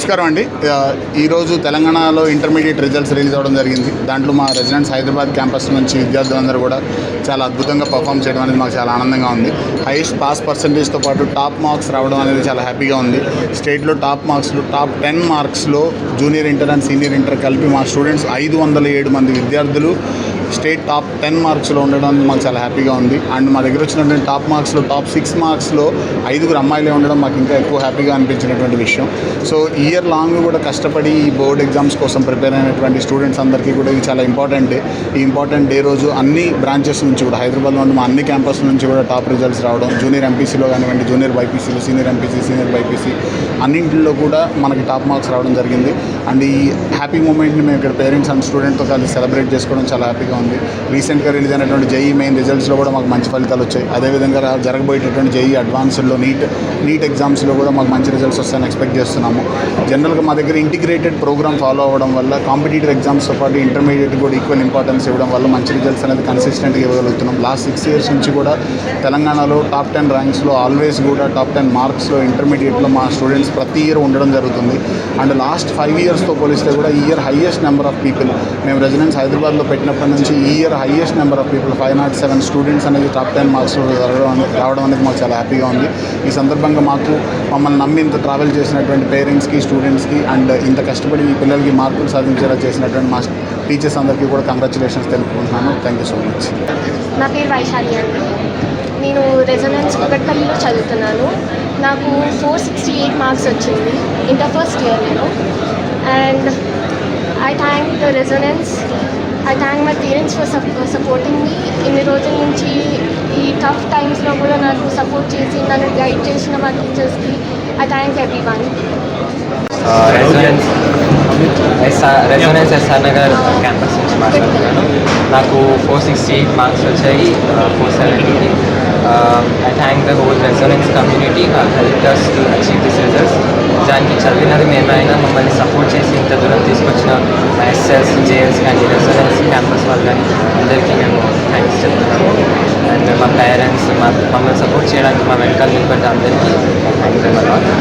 నమస్కారం అండి. ఈరోజు తెలంగాణలో ఇంటర్మీడియట్ రిజల్ట్స్ రిలీజ్ అవ్వడం జరిగింది. దాంట్లో మా రెసిడెంట్స్ హైదరాబాద్ క్యాంపస్ నుంచి విద్యార్థులందరూ కూడా చాలా అద్భుతంగా పర్ఫామ్ చేయడం అనేది మాకు చాలా ఆనందంగా ఉంది. హైయెస్ట్ పాస్ పర్సంటేజ్తో పాటు టాప్ మార్క్స్ రావడం అనేది చాలా హ్యాపీగా ఉంది. స్టేట్లో టాప్ 10 మార్క్స్లో junior inter and senior inter కలిపి మా స్టూడెంట్స్ 507 మంది విద్యార్థులు స్టేట్ టాప్ 10 మార్క్స్లో ఉండడం మాకు చాలా హ్యాపీగా ఉంది. అండ్ మా దగ్గర వచ్చినటువంటి టాప్ 6 మార్క్స్లో 5 అమ్మాయిలే ఉండడం మాకు ఇంకా ఎక్కువ హ్యాపీగా అనిపించినటువంటి విషయం. సో ఇయర్ లాంగ్ కూడా కష్టపడి ఈ బోర్డ్ ఎగ్జామ్స్ కోసం ప్రిపేర్ అయినటువంటి స్టూడెంట్స్ అందరికీ కూడా ఇది చాలా ఇంపార్టెంట్ డే. ఈ ఇంపార్టెంట్ డే రోజు అన్ని బ్రాంచెస్ నుంచి కూడా హైదరాబాద్లో ఉన్న మా అన్ని క్యాంపస్ నుంచి కూడా టాప్ రిజల్ట్స్ రావడం, జూనియర్ ఎంపీసీలో కానివ్వండి, జూనియర్ బైపీసీలో, సీనియర్ ఎంపీసీ, సీనియర్ బైపీసీ అన్నింటిలో కూడా మనకి టాప్ మార్క్స్ రావడం జరిగింది. అండ్ ఈ హ్యాపీ మూమెంట్ని మేము ఇక్కడ పేరెంట్స్ అండ్ స్టూడెంట్తో కలిసి సెలబ్రేట్ చేసుకోవడం చాలా హ్యాపీగా ఉంది. రీసెంట్గా రిలీజ్ అయినటువంటి జేఈ మెయిన్ రిజల్ట్స్లో కూడా మాకు మంచి ఫలితాలు వచ్చాయి. అదేవిధంగా జరగబోయేటటువంటి జేఈ అడ్వాన్స్డ్లో నీట్ ఎగ్జామ్స్లో కూడా మాకు మంచి రిజల్ట్స్ వస్తాయని ఎక్స్పెక్ట్ చేస్తున్నాము. జనరల్గా మా దగ్గర ఇంటిగ్రేటెడ్ ప్రోగ్రామ్ ఫాలో అవ్వడం వల్ల కాంపిటేటివ్ ఎగ్జామ్స్తో పాటు ఇంటర్మీడియట్ కూడా ఈక్వల్ ఇంపార్టెన్స్ ఇవ్వడం వల్ల మంచి రిజల్ట్స్ అనేది కన్సిస్టెంట్గా ఇవ్వగలుగుతున్నాం. లాస్ట్ 6 years నుంచి కూడా తెలంగాణలో టాప్ 10 ర్యాంక్స్లో ఆల్వేస్ కూడా టాప్ 10 మార్క్స్లో ఇంటర్మీడియట్లో మా స్టూడెంట్స్ ప్రతి ఇయర్ ఉండడం జరుగుతుంది. అండ్ లాస్ట్ 5 yearsతో పోలిస్తే కూడా ఈ year highest number of people మేము రెసిడెన్స్ హైదరాబాద్లో పెట్టినప్పటి నుంచి ఈ year highest number of people 507 students అనేది టాప్ 10 మార్క్స్లో రావడం అనేది మాకు చాలా హ్యాపీగా ఉంది. ఈ సందర్భంగా మమ్మల్ని నమ్మి ఇంత ట్రావెల్ చేసినటువంటి పేరెంట్స్కి, స్టూడెంట్స్కి అండ్ ఇంత కష్టపడి ఈ పిల్లలకి మార్కులు సాధించేలా చేసినటువంటి మా టీచర్స్ అందరికీ కూడా కంగ్రాచులేషన్స్ తెలుపుకుంటున్నాను. Thank you so much. నా పేరు వైశాలి అండి. నేను రెజొనెన్స్ కుకట్పల్లిలో చదువుతున్నాను. నాకు 468 మార్క్స్ వచ్చింది ఇంటర్ ఫస్ట్ ఇయర్ నేను. And I thank the Resonance. I thank my parents for supporting me. ఇన్ని రోజుల నుంచి ఈ టఫ్ టైమ్స్లో కూడా నాకు సపోర్ట్ చేసి నన్ను గైడ్ చేసిన మా టీచర్స్కి I thank everyone. Resonance SR Nagar campus నుంచి మాట్లాడుతున్నాను. నాకు 468 మార్క్స్ వచ్చాయి 470. I thank the whole resonance community help us to achieve these results. దానికి చదివినది మేమైనా మమ్మల్ని సపోర్ట్ చేసి ఇంత దూరం తీసుకొచ్చిన మా ఎస్ఎస్, జేఎల్స్ కానీ రెజొనెన్స్ క్యాంపస్ వాళ్ళు కానీ అందరికీ మేము థ్యాంక్స్ చెప్తున్నాము. అండ్ మా పేరెంట్స్ మమ్మల్ని సపోర్ట్ చేయడానికి మా వెనకాల నిలబడ్డ అందరికీ థ్యాంక్ యూ.